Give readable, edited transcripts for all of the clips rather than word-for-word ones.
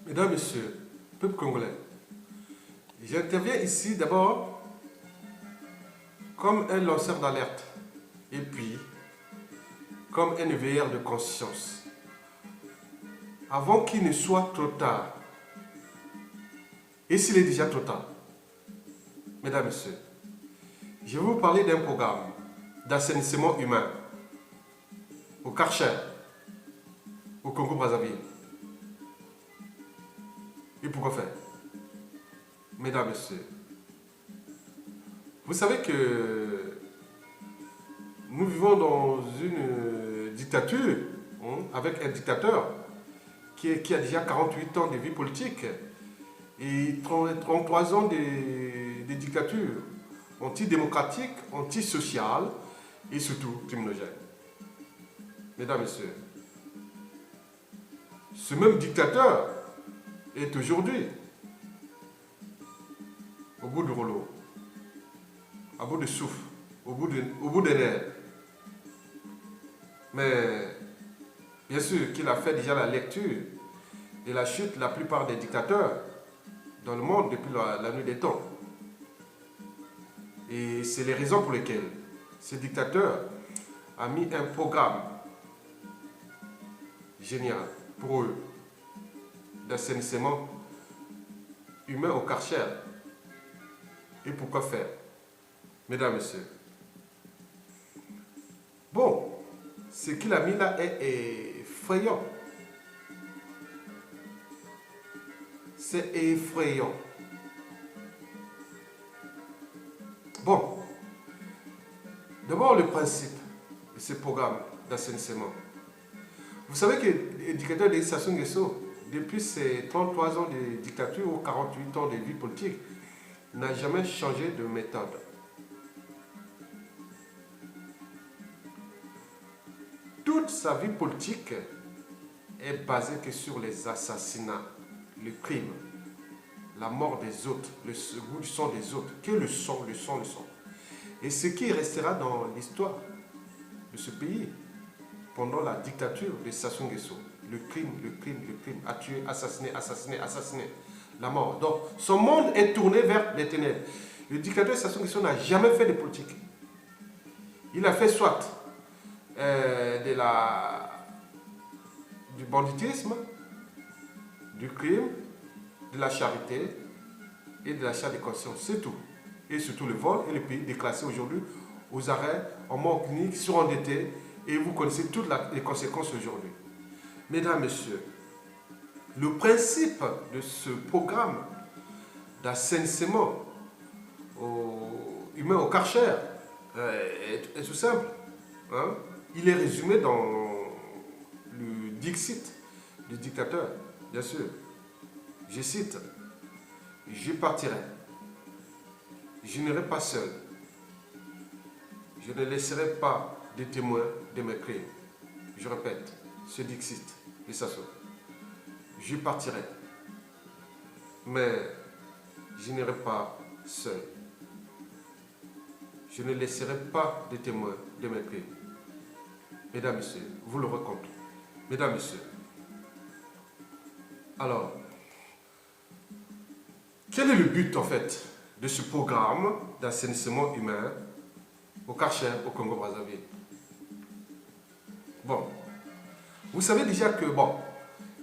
Mesdames, Messieurs, peuple congolais, j'interviens ici d'abord comme un lanceur d'alerte et puis comme un éveilleur de conscience. Avant qu'il ne soit trop tard, et s'il est déjà trop tard, mesdames, messieurs, je vais vous parler d'un programme d'assainissement humain au Karcher, au Congo-Brazzaville. Et pourquoi faire? Mesdames, messieurs, vous savez que nous vivons dans une dictature, avec un dictateur qui a déjà 48 ans de vie politique et 33 ans de dictature antidémocratique, antisociale et surtout criminogène. Mesdames, Messieurs, ce même dictateur est aujourd'hui au bout du rouleau, à bout de souffle, au bout des nerfs. Mais bien sûr qu'il a fait déjà la lecture de la chute de la plupart des dictateurs dans le monde depuis la nuit des temps. Et c'est les raisons pour lesquelles ce dictateur a mis un programme génial pour eux d'assainissement humain au Karcher. Et pourquoi faire? Mesdames, Messieurs, bon, ce qu'il a mis là est effrayant. C'est effrayant. Bon, d'abord le principe de ce programme d'assainissement. Vous savez que l'éducateur de Sassou Nguesso, depuis ses 33 ans de dictature ou 48 ans de vie politique, n'a jamais changé de méthode. Toute sa vie politique est basée que sur les assassinats, le crime, la mort des autres, le goût du sang des autres, que le sang. Et ce qui restera dans l'histoire de ce pays pendant la dictature de Sassou Nguesso, le crime, a tué, assassiné, la mort. Donc son monde est tourné vers les ténèbres. Le dictateur Sassou Nguesso n'a jamais fait de politique. Il a fait soit du banditisme, du crime, de la charité et de l'achat de conscience, c'est tout. Et surtout le vol et le pays déclassé aujourd'hui aux arrêts, en mort clinique, surendetté, et vous connaissez toutes les conséquences aujourd'hui. Mesdames, Messieurs, le principe de ce programme d'assainissement humain au Karcher est tout simple. Hein? Il est résumé dans le dixit du dictateur, bien sûr. Je cite, « Je partirai, je n'irai pas seul, je ne laisserai pas de témoins de mes crimes. » Je répète, ce dixit de Sassou. « Je partirai, mais je n'irai pas seul. Je ne laisserai pas de témoins de mes crimes. » Mesdames, Messieurs, vous l'aurez compris. Mesdames, Messieurs, alors, quel est le but en fait de ce programme d'assainissement humain au Karcher, au Congo-Brazzaville? Bon, vous savez déjà que, bon,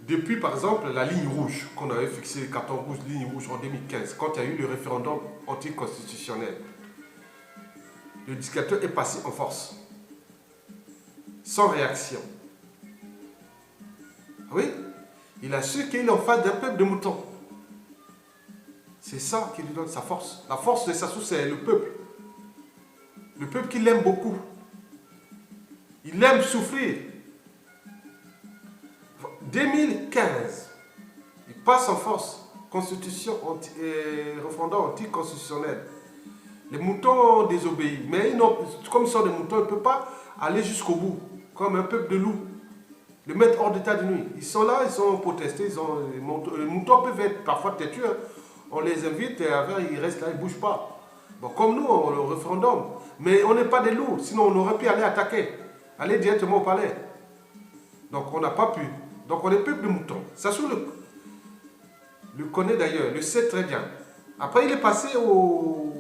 depuis par exemple la ligne rouge qu'on avait fixée, carton rouge, ligne rouge en 2015, quand il y a eu le référendum anticonstitutionnel, le dictateur est passé en force, sans réaction. Oui, il a su qu'il est en face d'un peuple de moutons. C'est ça qui lui donne sa force. La force de Sassou, c'est le peuple. Le peuple qu'il aime beaucoup. Il aime souffrir. 2015, il passe en force. Constitution, référendum anticonstitutionnel. Les moutons désobéissent. Mais comme ils sont des moutons, ils ne peuvent pas aller jusqu'au bout. Comme un peuple de loups. Les mettre hors d'état de nuit. Ils sont là, ils ont protesté. Les moutons peuvent être parfois têtus. Hein. On les invite et ils restent là, ils ne bougent pas. Bon, comme nous, on le référendum. Mais on n'est pas des loups, sinon on aurait pu aller attaquer. Aller directement au palais. Donc on n'a pas pu. Donc on est peuple de moutons. Ça, le connaît d'ailleurs, le sait très bien. Après, il est passé au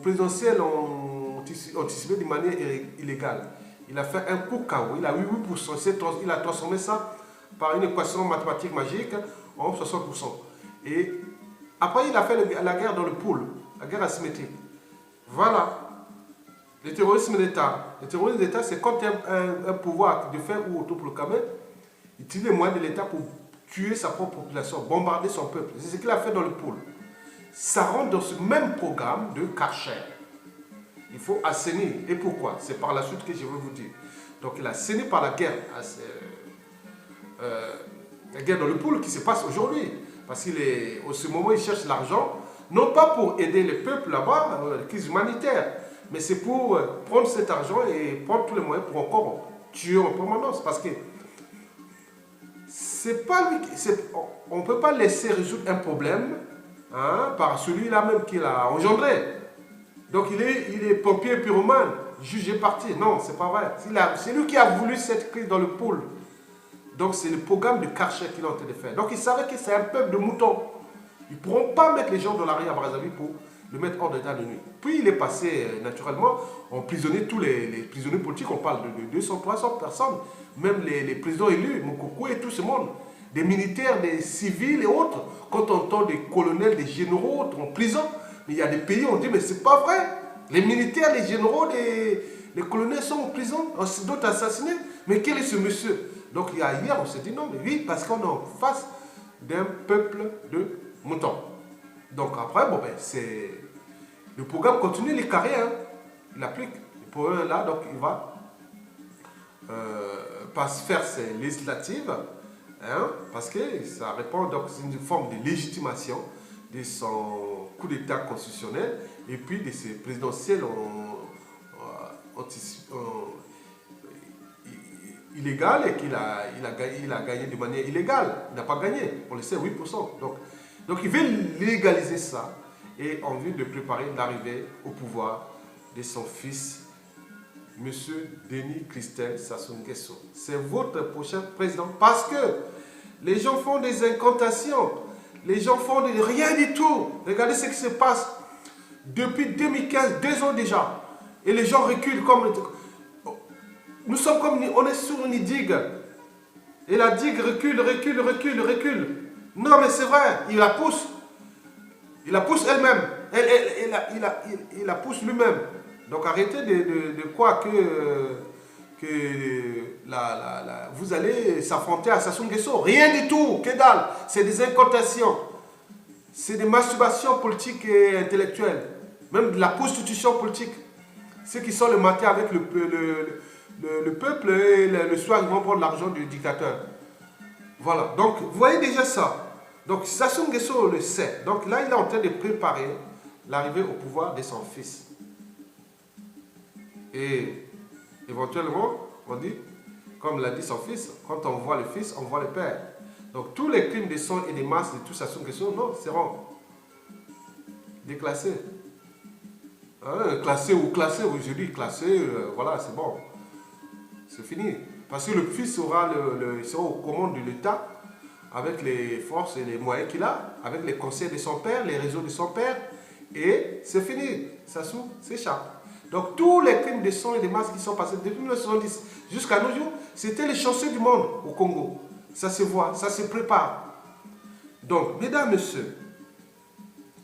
présidentiel anticipé de manière illégale. Il a fait un coup KO, il a eu 8%, il a transformé ça par une équation mathématique magique en 60%. Et après, il a fait la guerre dans le pool, la guerre asymétrique. Voilà. Le terrorisme d'État. Le terrorisme d'État, c'est quand un pouvoir de fait ou autoproclamé utilise les moyens de l'État pour tuer sa propre population, bombarder son peuple. C'est ce qu'il a fait dans le pool. Ça rentre dans ce même programme de Karcher. Il faut assainir. Et pourquoi? C'est par la suite que je vais vous dire. Donc il a assaini par la guerre dans le pool qui se passe aujourd'hui. Parce qu'en ce moment, il cherche l'argent, non pas pour aider les peuples là-bas, la crise humanitaire, mais c'est pour prendre cet argent et prendre tous les moyens pour encore tuer en permanence. Parce que c'est pas lui, on ne peut pas laisser résoudre un problème par celui-là même qui l'a engendré. Donc il est pompier pyromane, jugé parti. Non, c'est pas vrai. C'est lui qui a voulu cette crise dans le pôle. Donc c'est le programme de Karcher qu'il est en train de faire. Donc il savait que c'est un peuple de moutons. Ils ne pourront pas mettre les gens dans la rue à Brazzaville pour le mettre hors d'état de nuit. Puis il est passé naturellement, emprisonné tous les prisonniers politiques. On parle de 200, 300 personnes. Même les présidents élus, Mokoko et tout ce monde. Des militaires, des civils et autres. Quand on entend des colonels, des généraux en prison, mais il y a des pays où on dit mais c'est pas vrai. Les militaires, les généraux, les colonels sont en prison, d'autres assassinés. Mais quel est ce monsieur? Donc hier on s'est dit non, mais oui, parce qu'on est en face d'un peuple de moutons. Donc après, bon ben c'est... Le programme continue, il est carré, hein. Il applique le programme là, donc il va pas faire ses législatives, hein, parce que ça répond, donc c'est une forme de légitimation de son coup d'état constitutionnel et puis de ses présidentielles illégales et qu'il a gagné de manière illégale. Il n'a pas gagné, on le sait, 8%. Donc il veut légaliser ça et en vue de préparer l'arrivée au pouvoir de son fils, M. Denis Christelle Sassou Nguesso. C'est votre prochain président parce que les gens font des incantations, les gens font rien du tout. Regardez ce qui se passe depuis 2015, 2 ans déjà. Et les gens reculent comme... Nous sommes comme... On est sur une digue. Et la digue recule. Non mais c'est vrai, il la pousse. Il la pousse elle-même. Il la pousse lui-même. Donc arrêtez de croire que vous allez s'affronter à Sassou Nguesso. Rien du tout, que dalle. C'est des incantations. C'est des masturbations politiques et intellectuelles. Même de la prostitution politique. Ceux qui sont le matin avec le peuple et le soir ils vont prendre l'argent du dictateur. Voilà, donc vous voyez déjà ça. Donc Sassou Nguesso le sait. Donc là il est en train de préparer l'arrivée au pouvoir de son fils. Et éventuellement, on dit, comme l'a dit son fils, quand on voit le fils, on voit le père. Donc tous les crimes de sang et de masse de tout Sassou Nguesso, non, seront déclassés. Classés ou classés, je dis classés, voilà, c'est bon. C'est fini. Parce que le fils sera aux commandes de l'État, avec les forces et les moyens qu'il a, avec les conseils de son père, les réseaux de son père, et c'est fini. Sassou s'échappe. Donc tous les crimes de sang et de masse qui sont passés depuis 1970 jusqu'à nos jours, c'était les chanceux du monde au Congo. Ça se voit, ça se prépare. Donc, mesdames, messieurs,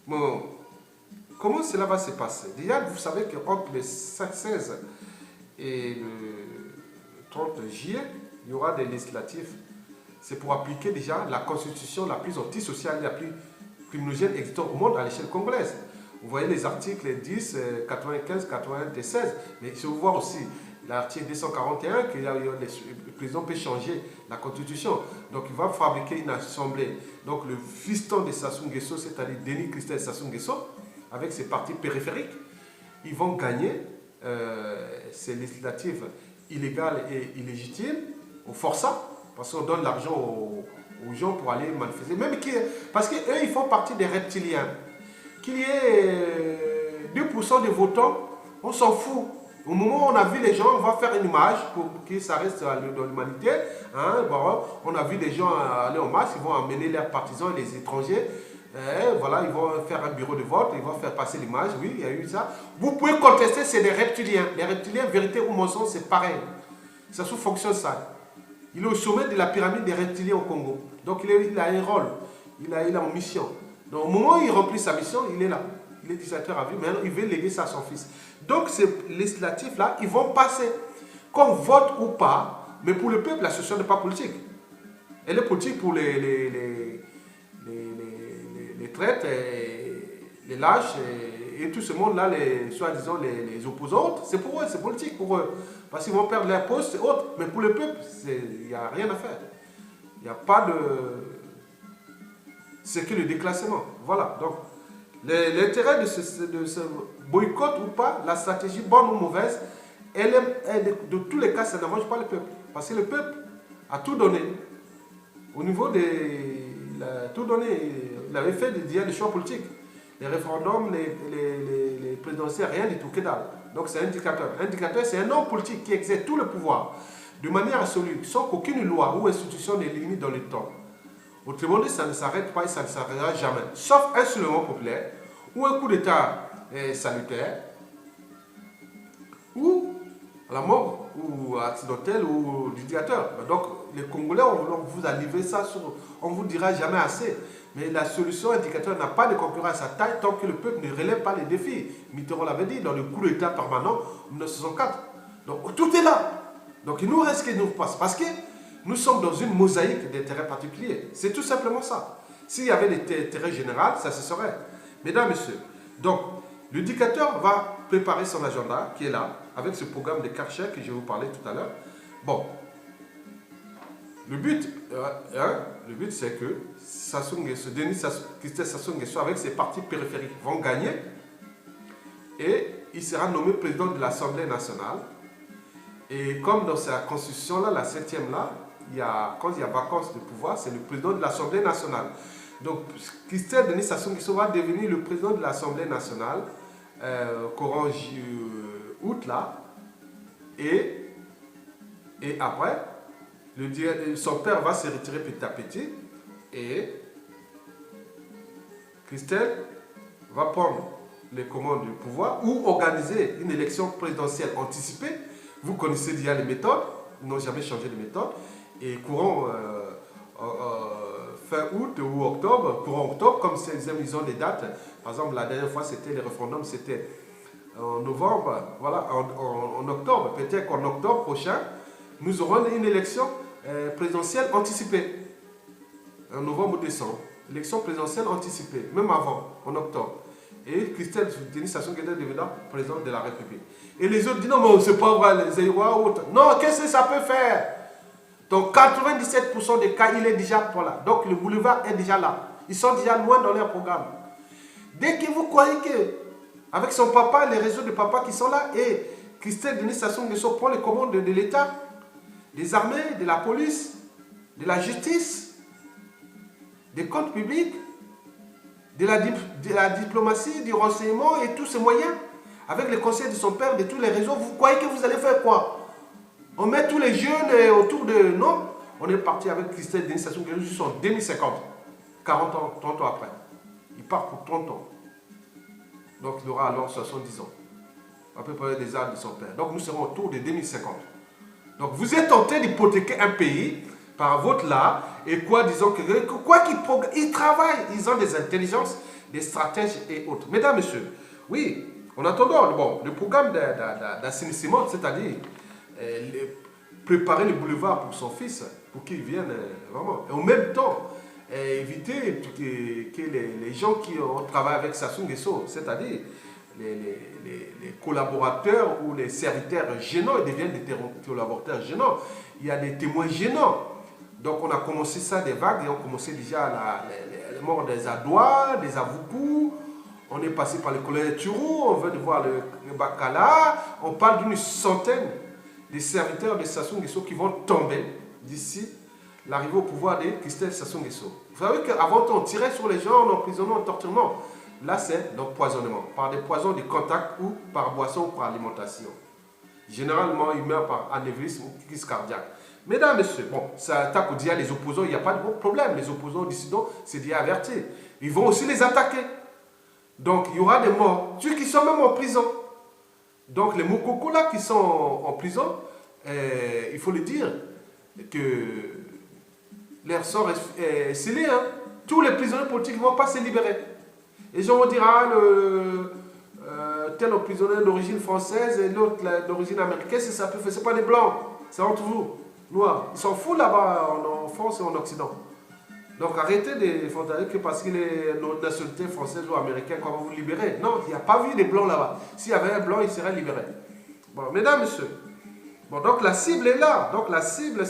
bon, comment cela va se passer? Déjà, vous savez qu'entre le 16 et le 30 juillet, il y aura des législatives. C'est pour appliquer déjà la constitution la plus antisociale, la plus criminogène existant au monde à l'échelle congolaise. Vous voyez les articles 10, 95, 96, mais il faut voir aussi l'article 241 que le président peut changer la constitution. Donc il va fabriquer une assemblée. Donc le fiston de Sassou Nguesso, c'est-à-dire Denis Christelle Sassou Nguesso, avec ses partis périphériques, ils vont gagner ces législatives illégales et illégitimes au forçat, parce qu'on donne l'argent aux gens pour aller manifester. Parce qu'eux, ils font partie des reptiliens. Qu'il y ait 2% de votants, on s'en fout. Au moment où on a vu les gens, on va faire une image pour que ça reste dans l'humanité. Hein, bon, on a vu des gens aller en masse, ils vont emmener leurs partisans et les étrangers. Voilà, ils vont faire un bureau de vote, ils vont faire passer l'image. Oui, il y a eu ça. Vous pouvez contester, c'est des reptiliens. Les reptiliens, vérité ou mensonge, c'est pareil. Ça fonctionne ça. Il est au sommet de la pyramide des reptiliens au Congo. Donc il a un rôle, il a une mission. Donc au moment où il remplit sa mission, il est là. Il est dictateur à vie, mais il veut léguer ça à son fils. Donc ces législatifs-là, ils vont passer. Qu'on vote ou pas, mais pour le peuple, la situation n'est pas politique. Elle est politique pour les traites, les lâches et tout ce monde-là, soi-disant les opposants. C'est pour eux, c'est politique pour eux. Parce qu'ils vont perdre leur poste et autres. Mais pour le peuple, il n'y a rien à faire. Il n'y a pas de... C'est que le déclassement. Voilà. Donc, l'intérêt de ce boycott ou pas, la stratégie bonne ou mauvaise, de tous les cas, ça n'arrange pas le peuple. Parce que le peuple a tout donné. Au niveau des... Il a tout donné. Il avait fait des choix politiques. Les référendums, les présidentiels, rien du tout, que dalle. Donc c'est un indicateur. Un indicateur, c'est un homme politique qui exerce tout le pouvoir de manière absolue, sans qu'aucune loi ou institution ne limite dans le temps. Autrement dit, ça ne s'arrête pas et ça ne s'arrêtera jamais. Sauf un soulèvement populaire, ou un coup d'État salutaire, ou à la mort, ou accidentelle, ou du dictateur. Donc les Congolais, on vous a livré ça, on ne vous dira jamais assez. Mais la solution indicateur n'a pas de concurrence à taille tant que le peuple ne relève pas les défis. Mitterrand l'avait dit dans le coup d'État permanent en 1964. Donc tout est là. Donc il nous reste ce qui nous passe. Parce que nous sommes dans une mosaïque d'intérêts particuliers. C'est tout simplement ça. S'il y avait des intérêts généraux, ça se serait. Mesdames, Messieurs, donc le dictateur va préparer son agenda qui est là, avec ce programme de Karcher que je vais vous parler tout à l'heure. Bon. Le but, c'est que Christelle Sassou Nguesso, avec ses partis périphériques, vont gagner et il sera nommé président de l'Assemblée nationale. Et comme dans sa constitution, là, la 7e, là, quand il y a vacances de pouvoir, c'est le président de l'Assemblée nationale. Donc, Christelle Denis Sassou Nguesso va devenir le président de l'Assemblée nationale courant août, là. Et après, son père va se retirer petit à petit et Christelle va prendre les commandes du pouvoir ou organiser une élection présidentielle anticipée. Vous connaissez déjà les méthodes, ils n'ont jamais changé de méthode. Et courant fin août ou octobre, courant octobre, comme ils ont des dates, par exemple la dernière fois c'était les référendums, c'était en novembre, voilà, en octobre, peut-être qu'en octobre prochain, nous aurons une élection présidentielle anticipée, en novembre ou décembre, élection présidentielle anticipée, même avant, en octobre. Et Christelle Denis Sassou Nguesso deviendra président de la République. Et les autres disent non, mais c'est pas vrai, les Aïwa ou autre. Non, qu'est-ce que ça peut faire? Donc 97% des cas, il est déjà là. Donc le boulevard est déjà là. Ils sont déjà loin dans leur programme. Dès que vous croyez que, avec son papa, les réseaux de papa qui sont là, et Christelle Denis Sassou Nguesso prend les commandes de l'État, des armées, de la police, de la justice, des comptes publics, de la diplomatie, du renseignement et tous ces moyens, avec les conseils de son père, de tous les réseaux, vous croyez que vous allez faire quoi? On met tous les jeunes autour de... Non, on est parti avec Christelle Denis Sassou Nguesso jusqu'en 2050, 40 ans, 30 ans après. Il part pour 30 ans. Donc il aura alors 70 ans, à peu près des âges de son père. Donc nous serons autour de 2050. Donc vous êtes tenté d'hypothéquer un pays par votre là, et quoi disons que quoi qu'ils travaillent, ils ont des intelligences, des stratèges et autres. Mesdames, Messieurs, oui, en attendant, bon, le programme d'assainissement, c'est-à-dire préparer le boulevard pour son fils, pour qu'il vienne vraiment. Et en même temps, éviter que les gens qui ont travaillé avec Sassou Nguesso, c'est-à-dire les collaborateurs ou les serviteurs gênants, ils deviennent des collaborateurs gênants. Il y a des témoins gênants. Donc on a commencé ça, des vagues, et on a commencé déjà la mort des Adois, des Avoukou. On est passé par le colonel Turou, on vient de voir le Bakala. On parle d'une centaine de serviteurs de Sassou Nguesso qui vont tomber d'ici l'arrivée au pouvoir de Christelle Sassou Nguesso. Vous savez qu'avant on tirait sur les gens en emprisonnant, en torturant. Là c'est l'empoisonnement, par des poisons de contact ou par boisson ou par alimentation. Généralement, ils meurent par anévrisme ou crise cardiaque. Mesdames, messieurs, bon, ça attaque au dia les opposants, il n'y a pas de problème. Les opposants dissidents, c'est déjà averti. Ils vont aussi les attaquer. Donc, il y aura des morts. Ceux qui sont même en prison. Donc, les Mokoko là qui sont en prison, il faut le dire, que leur sort est scellé. Hein. Tous les prisonniers politiques ne vont pas se libérer. Les gens vont dire, ah, tel prisonnier d'origine française et l'autre d'origine américaine, ça peut faire. C'est pas des blancs, c'est entre vous, noirs. Ils s'en foutent là-bas en France et en Occident. Donc arrêtez de fantasmer que parce qu'il est de nationalité française ou américaine, qu'on va vous libérer. Non, il n'y a pas vu des blancs là-bas. S'il y avait un blanc, il serait libéré. Bon, mesdames, messieurs. Bon, donc la cible est là. Donc la cible,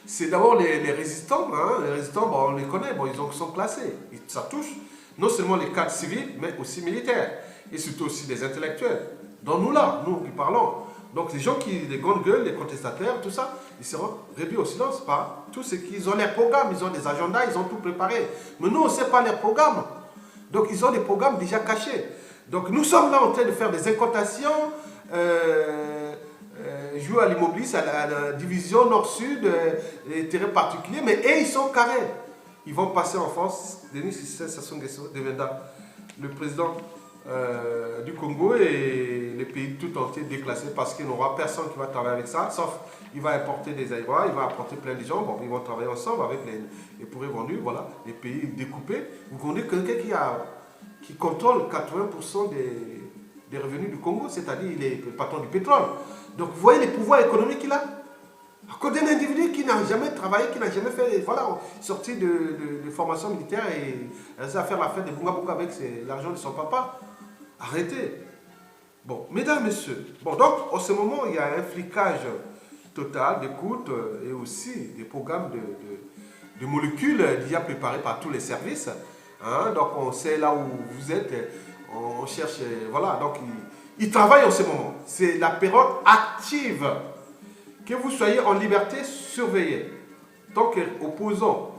c'est d'abord les résistants. Hein. Les résistants, bon, on les connaît, bon, ils sont classés. Ça touche non seulement les cadres civils, mais aussi militaires. Et surtout aussi des intellectuels. Dont nous là, nous qui parlons. Donc les gens les grandes gueules, les contestataires, tout ça, ils seront réduits au silence par tous ceux qui ont leurs programmes, ils ont des agendas, ils ont tout préparé. Mais nous, on ne sait pas leurs programmes. Donc ils ont des programmes déjà cachés. Donc nous sommes là en train de faire des incantations, jouer à l'immobilisme, à la division nord-sud, des terrains particuliers, mais eux, ils sont carrés. Ils vont passer en France. Denis Sassou Nguesso deviendra le président du Congo et les pays tout entiers déclassés parce qu'il n'y aura personne qui va travailler avec ça, sauf il va importer des aéroports, il va apporter plein de gens, bon, ils vont travailler ensemble avec les pourriers vendus, voilà, les pays découpés. Vous connaissez quelqu'un qui contrôle 80% des revenus du Congo, c'est-à-dire il est le patron du pétrole. Donc vous voyez les pouvoirs économiques qu'il a. À côté d'un individu qui n'a jamais travaillé, qui n'a jamais fait, voilà, sorti de formation militaire et à faire la fête de Bunga Bunga avec l'argent de son papa. Arrêtez. Bon, mesdames, messieurs, bon, donc, en ce moment, il y a un flicage total d'écoute et aussi des programmes de molécules déjà préparés par tous les services. Hein, donc, on sait là où vous êtes, on cherche, voilà, donc, ils travaillent en ce moment. C'est la période active. Que vous soyez en liberté, surveillez. Tant qu'opposant,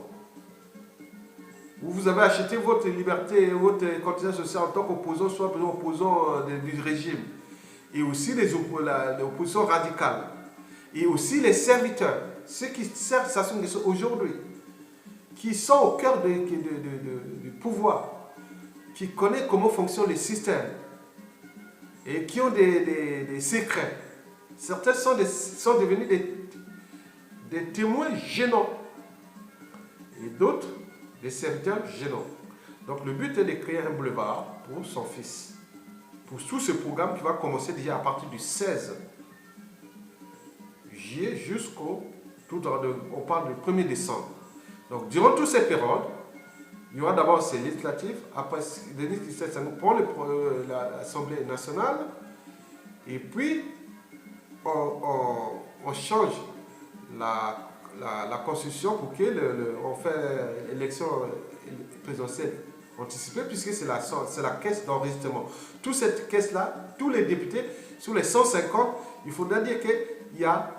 vous avez acheté votre liberté, votre cotisation sociale en tant qu'opposant, soit opposant du régime. Et aussi l'opposition radicale. Et aussi les serviteurs, ceux qui servent Sassou Nguesso aujourd'hui, qui sont au cœur du pouvoir, qui connaissent comment fonctionne le système et qui ont des secrets. Certains sont devenus des témoins gênants et d'autres des serviteurs gênants. Donc le but est de créer un boulevard pour son fils. Pour tout ce programme qui va commencer déjà à partir du 16 juillet jusqu'au, on parle du 1er décembre. Donc durant toutes ces périodes, il y aura d'abord ces législatives, après ça nous prend l'Assemblée nationale, et puis on change la constitution pour qu'on fait l'élection présidentielle anticipée, puisque c'est la caisse d'enregistrement. Toute cette caisse-là, tous les députés, sur les 150, il faudra dire qu'il y a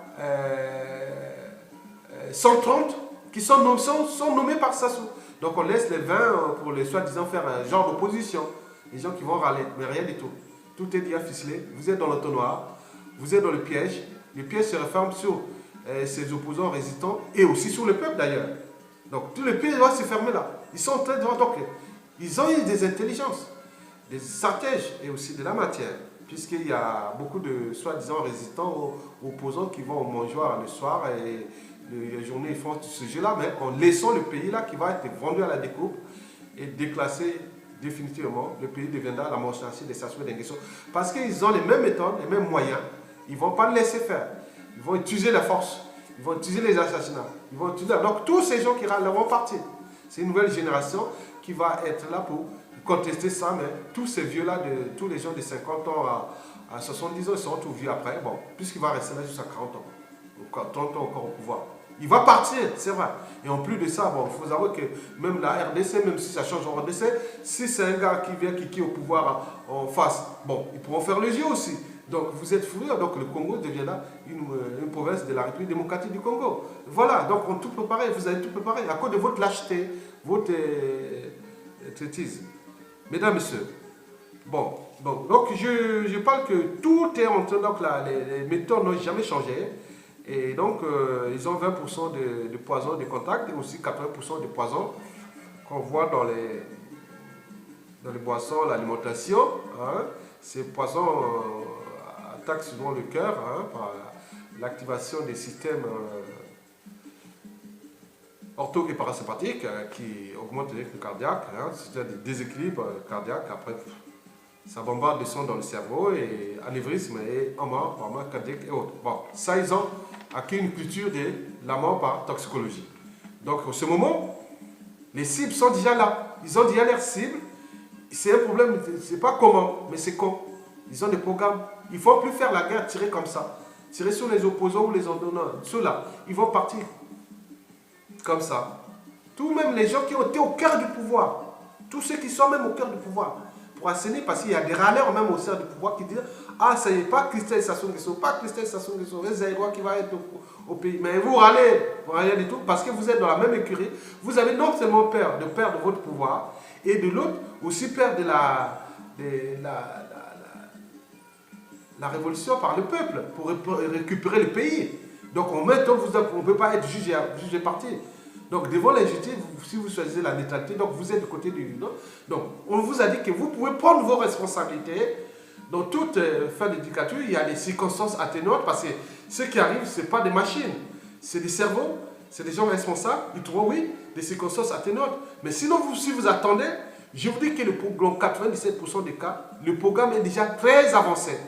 130 qui sont nommés par Sassou. Donc on laisse les 20 pour les soi-disant faire un genre d'opposition. Les gens qui vont râler, mais rien du tout. Tout est déjà ficelé, vous êtes dans l'entonnoir, vous êtes dans le piège se referme sur ces opposants résistants et aussi sur le peuple d'ailleurs. Donc tout le piège doit se fermer là. Ils sont en train de... Donc, ils ont eu des intelligences, des stratèges et aussi de la matière, puisqu'il y a beaucoup de soi-disant résistants ou opposants qui vont au mangeoir le soir et les journées ils font ce jeu-là, mais en laissant le pays là qui va être vendu à la découpe et déclassé définitivement, le pays deviendra la monarchie des Sassou Nguesso. Parce qu'ils ont les mêmes méthodes, les mêmes moyens. Ils ne vont pas le laisser faire. Ils vont utiliser la force. Ils vont utiliser les assassinats. Ils vont utiliser... Donc tous ces gens qui vont partir. C'est une nouvelle génération qui va être là pour contester ça. Mais tous ces vieux-là, tous les gens de 50 ans à 70 ans, ils seront tous vieux après. Bon, puisqu'il va rester là jusqu'à 40 ans. Donc 30 ans encore au pouvoir. Il va partir, c'est vrai. Et en plus de ça, bon, il faut savoir que même la RDC, même si ça change en RDC, si c'est un gars qui vient qui est au pouvoir en face, bon, ils pourront faire le jeu aussi. Donc vous êtes furieux, donc le Congo deviendra une province de la République démocratique du Congo. Voilà, donc on tout préparé, vous avez tout préparé à cause de votre lâcheté, votre traitise. Mesdames, messieurs, bon, Bon, donc je parle que tout est en train, donc là, les méthodes n'ont jamais changé. Et donc, ils ont 20% de poison de contact et aussi 80% de poison qu'on voit dans les boissons, l'alimentation. Hein. Ces poisons attaquent souvent le cœur hein, par l'activation des systèmes ortho et parasympathiques qui augmentent le rythme cardiaque, hein, c'est-à-dire des déséquilibres cardiaques. Après, ça bombarde le sang dans le cerveau et anévrisme et mort par mort cardiaque et autres. Bon, ça, ils ont acquis une culture de la mort par toxicologie. Donc, en ce moment, les cibles sont déjà là. Ils ont déjà leurs cibles. C'est un problème, c'est pas comment, mais c'est con. Ils ont des programmes. Il ne faut plus faire la guerre, tirer comme ça. Tirer sur les opposants ou les ordonnants. Ceux-là, ils vont partir comme ça. Tout même les gens qui ont été au cœur du pouvoir. Tous ceux qui sont même au cœur du pouvoir. Pour assainir, parce qu'il y a des râleurs même au sein du pouvoir qui disent ah, ça y est, pas Christelle Sassou Nguesso, pas Christelle Sassou Nguesso, les Zaïrois qui va être au pays. Mais vous râlez du tout, parce que vous êtes dans la même écurie. Vous avez non seulement peur de perdre votre pouvoir, et de l'autre aussi peur de la révolution par le peuple, pour récupérer le pays. Donc en même temps, on ne peut pas être jugé parti. Donc, devant l'injustice, si vous choisissez la neutralité, donc vous êtes du côté du non. Donc, on vous a dit que vous pouvez prendre vos responsabilités. Dans toute fin de dictature, il y a des circonstances atténuantes parce que ce qui arrive, ce n'est pas des machines, c'est des cerveaux, c'est des gens responsables. Ils trouvent, oui, des circonstances atténuantes. Mais sinon, si vous attendez, je vous dis que dans 97% des cas, le programme est déjà très avancé.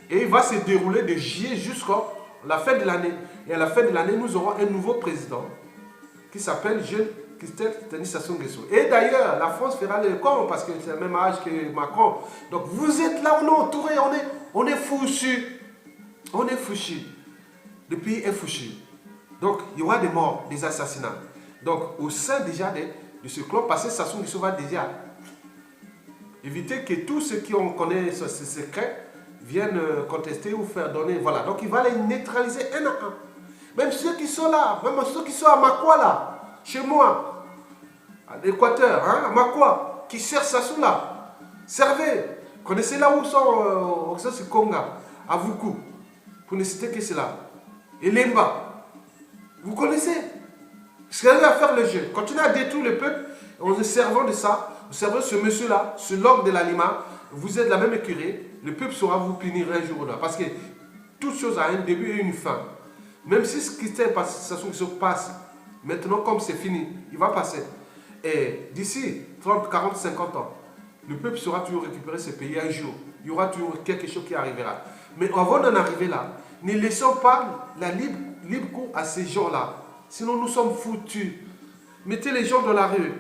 Et il va se dérouler de juillet jusqu'à la fin de l'année. Et à la fin de l'année, nous aurons un nouveau président qui s'appelle Jeune Christelle Sassou Nguesso. Et d'ailleurs, la France fera le con parce que c'est le même âge que Macron. Donc vous êtes là, on est entouré, on est fouchu. On est fouchu. Le pays est fouchu. Donc il y aura des morts, des assassinats. Donc au sein déjà de ce club, parce que Sassou Nguesso va déjà éviter que tous ceux qui ont connaît ce secret viennent contester ou faire donner. Voilà. Donc il va les neutraliser un à un. Même ceux qui sont là, même ceux qui sont à Makwa là, chez moi, à l'Équateur, hein, à Makwa, qui cherchent Sassou là, servez. Connaissez là où sont c'est Konga, à Vuku, pour ne citer que cela. Et Lemba, vous connaissez. Ce qu'elle va faire le jeu, continuez à détruire le peuple, en se servant de ça, vous servez ce monsieur-là, ce lord de l'aliment, vous êtes la même écurie, le peuple saura vous punir un jour ou l'autre. Parce que toute chose a un début et une fin. Même si ce Christelle Sassou Nguesso passe, maintenant comme c'est fini, il va passer. Et d'ici 30, 40, 50 ans, le peuple saura toujours récupérer ce pays un jour. Il y aura toujours quelque chose qui arrivera. Mais avant d'en arriver là, ne laissons pas la libre cours à ces gens-là. Sinon nous sommes foutus. Mettez les gens dans la rue.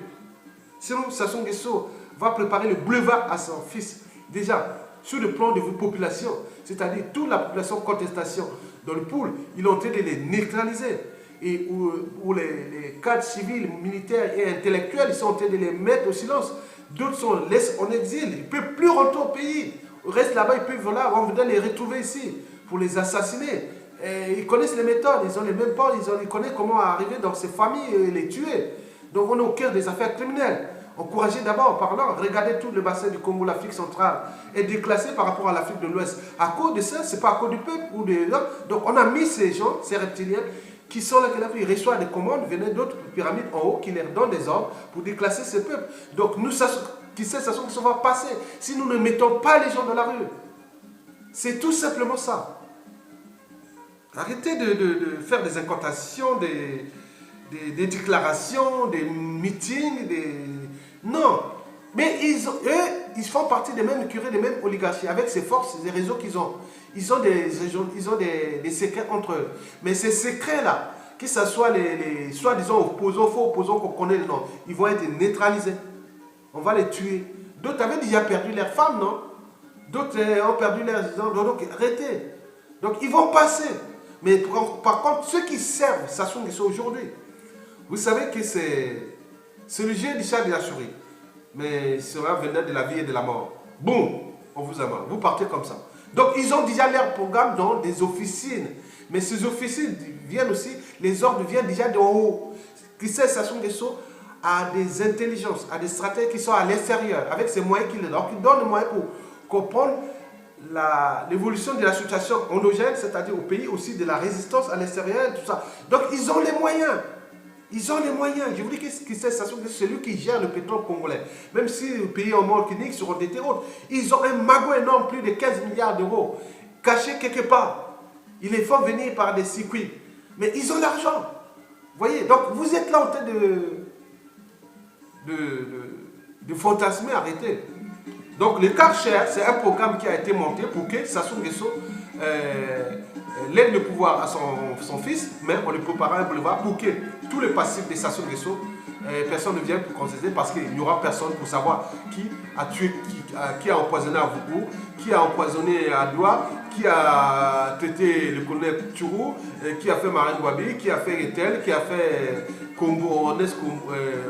Sinon Sassou Nguesso va préparer le boulevard à son fils. Déjà, sur le plan de vos populations, c'est-à-dire toute la population contestation dans le pool, il est en train de les neutraliser. Et où les cadres civils, militaires et intellectuels, ils sont en train de les mettre au silence. D'autres sont laissés en exil, ils ne peuvent plus rentrer au pays. Ils restent là-bas, ils peuvent voilà, on va les retrouver ici pour les assassiner. Et ils connaissent les méthodes, ils ont les mêmes pas, ils connaissent comment arriver dans ces familles et les tuer. Donc on est au cœur des affaires criminelles. Encouragez d'abord en parlant, regardez tout le bassin du Congo, l'Afrique centrale est déclassé par rapport à l'Afrique de l'Ouest. À cause de ça, ce n'est pas à cause du peuple ou des gens. Donc on a mis ces gens, ces reptiliens, qui sont là, qui reçoivent des commandes, venaient d'autres pyramides en haut, qui leur donnent des ordres pour déclasser ces peuples. Donc nous, qui sait, ça va passer si nous ne mettons pas les gens dans la rue. C'est tout simplement ça. Arrêtez de faire des incantations, des déclarations, des meetings, Non. Mais eux, ils font partie des mêmes curés, des mêmes oligarchies, avec ces forces, ces réseaux qu'ils ont. Ils ont des secrets entre eux. Mais ces secrets-là, que ce soit les soi-disant opposants, faux opposants qu'on connaît le nom, ils vont être neutralisés. On va les tuer. D'autres avaient déjà perdu leurs femmes, non? D'autres ont perdu leurs hommes. Donc arrêtez. Donc ils vont passer. Mais par contre, ceux qui servent Sassou Nguesso aujourd'hui, vous savez que c'est le jeu du chat et de la souris. Mais cela venait de la vie et de la mort. Boum, on vous amène. Vous partez comme ça. Donc ils ont déjà leur programme dans des officines. Mais ces officines viennent aussi, les ordres viennent déjà d'en haut. Christelle Sassou Nguesso a des intelligences, a des stratégies qui sont à l'extérieur, avec ces moyens qu'il donne les moyens pour comprendre l'évolution de la situation endogène, c'est-à-dire au pays aussi de la résistance à l'extérieur, tout ça. Donc ils ont les moyens. Ils ont les moyens. Je vous dis que c'est lui qui gère le pétrole congolais. Même si le pays en mort clinique sur endetté autres, ils ont un magot énorme, plus de 15 milliards d'euros, caché quelque part. Il les font venir par des circuits. Mais ils ont l'argent. Vous voyez, donc vous êtes là en train de fantasmer, arrêtez. Donc le Karcher, c'est un programme qui a été monté pour que Sassou Nguesso l'aide le pouvoir à son fils, mais on le prépare un boulevard pour que tous les passifs de Sassou Nguesso, personne ne vienne pour considérer parce qu'il n'y aura personne pour savoir qui a tué, qui a empoisonné Avoukou, qui a empoisonné Adoua, qui a traité le colonel Tchourou, qui a fait Marine Wabi, qui a fait Etel, qui a fait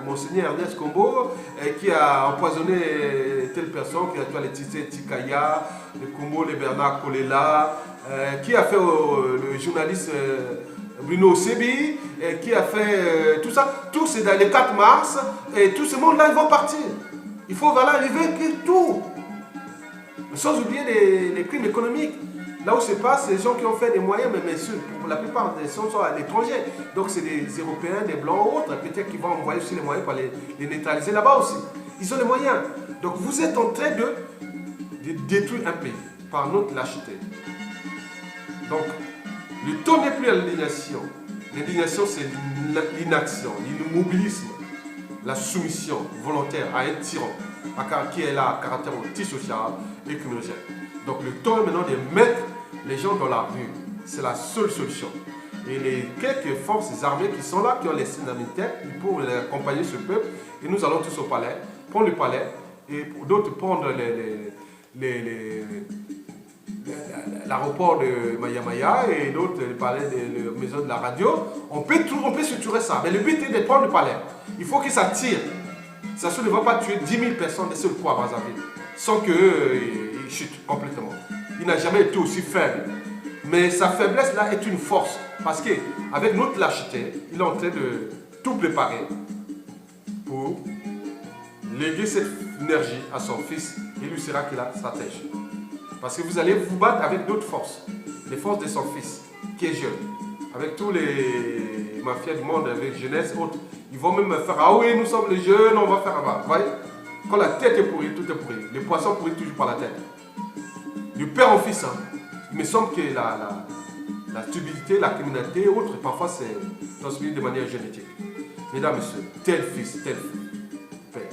Monseigneur Ernest Kombo, qui a empoisonné telle personne, qui a tué les Tissé Tikaya, le Kombo, le Bernard Kolela, qui a fait le journaliste Bruno Sebi, qui a fait tout ça. Tous c'est dans les 4 mars, et tout ce monde-là, ils vont partir. Il faut arriver que tout. Sans oublier les crimes économiques. Là où se passe, les gens qui ont fait des moyens, mais pour la plupart des gens sont à l'étranger. Donc c'est des Européens, des Blancs ou autres, peut-être qu'ils vont envoyer aussi les moyens pour les neutraliser là-bas aussi. Ils ont les moyens. Donc vous êtes en train de détruire un pays par notre lâcheté. Donc le temps n'est plus à l'indignation. L'indignation, c'est l'inaction, l'immobilisme, la soumission volontaire à un tyran qui est là à caractère antisocial et criminogène. Donc le temps est maintenant de mettre les gens dans la rue. C'est la seule solution. Et les quelques forces armées qui sont là, qui ont les signes militaires, pour accompagner ce peuple. Et nous allons tous au palais, prendre le palais, et d'autres prendre l'aéroport de Mayamaya et d'autres le palais de la maison de la radio. On peut structurer ça. Mais le but est de prendre le palais. Il faut que ça tire. Ça ne va pas tuer 10 000 personnes de seul coup à Brazzaville sans qu'il chute complètement. Il n'a jamais été aussi faible. Mais sa faiblesse là est une force. Parce qu'avec notre lâcheté, il est en train de tout préparer pour léguer cette énergie à son fils. Et lui sera qu'il a stratège. Parce que vous allez vous battre avec d'autres forces. Les forces de son fils, qui est jeune. Avec tous les mafias du monde, avec jeunesse, autres. Ils vont même faire, ah oui, nous sommes les jeunes, on va faire avant. Vous voyez? Quand la tête est pourrie, tout est pourri. Les poissons pourrissent toujours par la tête. Du père en fils, hein. Il me semble que la stupidité, la criminalité, autres, parfois c'est transmis de manière génétique. Mesdames, messieurs, tel fils, tel père.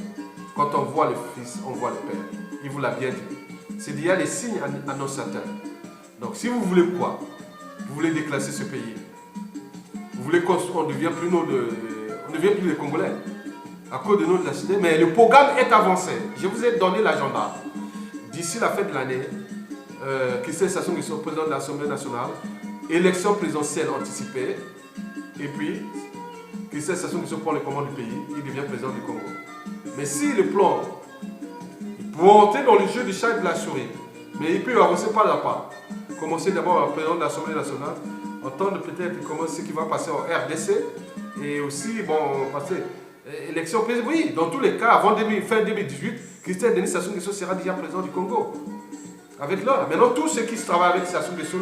Quand on voit le fils, on voit le père. Il vous l'a bien dit. C'est qu'il y a des signes annonciateurs. Donc si vous voulez quoi? Vous voulez déclasser ce pays. Vous voulez qu'on ne devienne plus les Congolais à cause de notre lâcheté. Mais le programme est avancé. Je vous ai donné l'agenda. D'ici la fin de l'année, Christophe Sassou Nguesso, président de l'Assemblée nationale, élection présidentielle anticipée, et puis Christophe Sassou Nguesso prend les commandes du pays, il devient président du Congo. Mais si le plan pour entrer dans le jeu du chat et de la souris, mais il peut avancer pas là pas. Commencer d'abord à président de l'Assemblée nationale, entendre peut-être comment ce qui va passer en RDC, et aussi, bon, passer élection présidentielle. Oui, dans tous les cas, avant fin 2018, Christophe Denis Sassou Nguesso sera déjà président du Congo. Avec l'or. Maintenant, tous ceux qui travaillent avec Sassou Nguesso,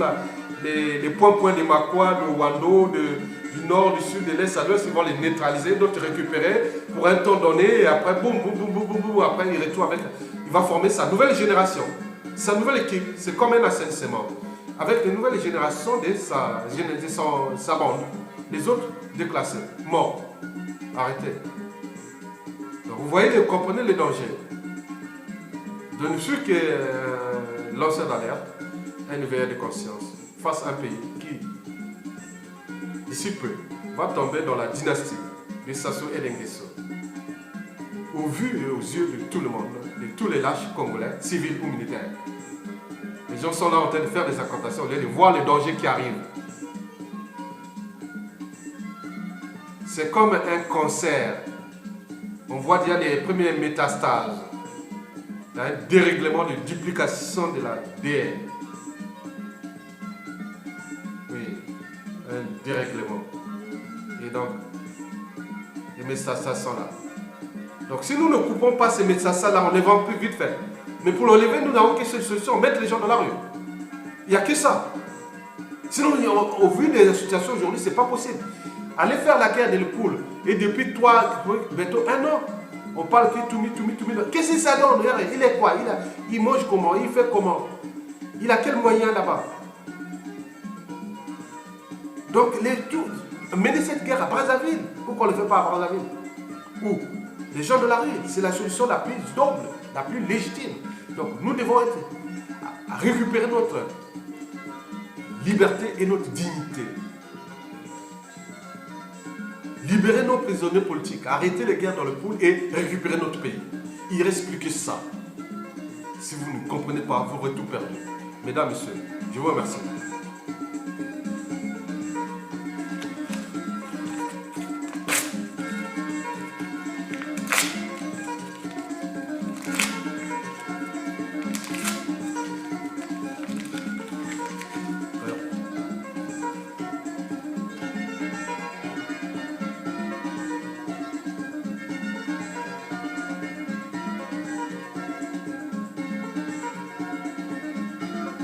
les points de Makwa, de Wando, du nord, du sud, de l'est à l'ouest, ils vont les neutraliser, d'autres récupérer pour un temps donné, et après, boum, boum, boum, boum, boum, boum, après, il retourne avec. Il va former sa nouvelle génération. Sa nouvelle équipe, c'est comme un assainissement. Avec les nouvelles générations de sa bande. Les autres déclassés, morts. Arrêtez. Donc, vous voyez, vous comprenez le danger. Donc, je suis que lanceur d'alerte, un éveilleur de conscience face à un pays qui, d'ici peu, va tomber dans la dynastie de Sassou Nguesso. Au vu et aux yeux de tout le monde, de tous les lâches congolais, civils ou militaires. Les gens sont là en train de faire des incantations, au lieu de voir les dangers qui arrivent. C'est comme un cancer. On voit déjà les premières métastases. Il y a un dérèglement de duplication de la DNA. Oui, un dérèglement. Et donc, les métastases sont là. Donc si nous ne coupons pas ces métastases-là, on les vend plus vite fait. Mais pour l'enlever, nous n'avons qu'une seule solution, mettre les gens dans la rue. Il n'y a que ça. Sinon, au vu des situations aujourd'hui, ce n'est pas possible. Aller faire la guerre de l'époule, et depuis bientôt 1 an, on parle que Toumi. Qu'est-ce que ça donne? Il est quoi? Il mange comment? Il fait comment? Il a quel moyen là-bas? Donc, mener cette guerre à Brazzaville. Pourquoi on ne le fait pas à Brazzaville? Où? Les gens de la rue, c'est la solution la plus noble, la plus légitime. Donc, nous devons récupérer notre liberté et notre dignité. Libérer nos prisonniers politiques, arrêter les guerres dans le pool et récupérer notre pays. Il ne reste plus que ça. Si vous ne comprenez pas, vous aurez tout perdu. Mesdames, Messieurs, je vous remercie.